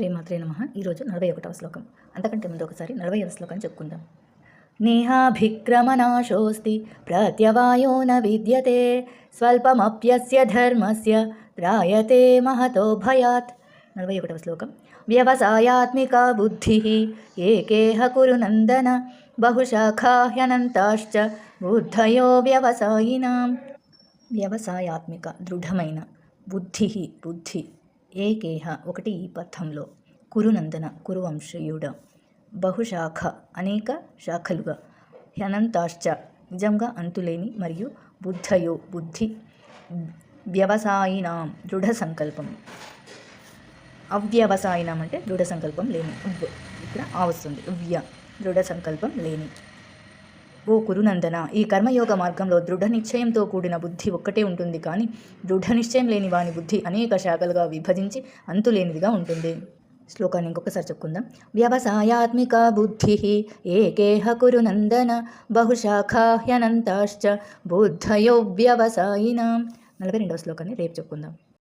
శ్రీమాత్రే నమః. ఈరోజు 41వ శ్లోకం. అంతకంటే ముందు ఒకసారి 40వ శ్లోకాన్ని చెప్పుకుందాం. నేహాభిక్రమనాశోస్తి ప్రత్యవాయో న విద్యతే స్వల్పమప్యస్య ధర్మస్య త్రాయతే మహతో భయాత్. 41వ శ్లోకం. వ్యవసాయాత్మిక బుద్ధి ఏకేహ కురు నందన బహుశాఖా హ్యనంతాశ్చ బుద్ధయో వ్యవసాయినాం. వ్యవసాయాత్మిక దృఢమైన బుద్ధి ఏకేహ ఒకటి ఈ పథంలో కురునందన కురువంశీయుడ బహుశాఖ అనేక శాఖలుగా హ్యనంతాశ్చ నిజంగా అంతులేని మరియు బుద్ధయో బుద్ధి వ్యవసాయినాం దృఢ సంకల్పం. అవ్యవసాయినాం అంటే దృఢ సంకల్పం లేని, ఇక్కడ వస్తుంది దృఢ సంకల్పం లేని. ఓ కురునందన, ఈ కర్మయోగ మార్గంలో దృఢ నిశ్చయంతో కూడిన బుద్ధి ఒక్కటే ఉంటుంది, కానీ దృఢ నిశ్చయం లేని వాని బుద్ధి అనేక శాఖలుగా విభజించి అంతులేనిదిగా ఉంటుంది. శ్లోకాన్ని ఇంకొకసారి చెప్పుకుందాం. వ్యవసాయాత్మిక బుద్ధి ఏకేహ కురునందన బహుశాఖా హ్యనంతాశ్చ బుద్ధయో వ్యవసాయినాం. 42వ శ్లోకాన్ని రేపు చెప్పుకుందాం.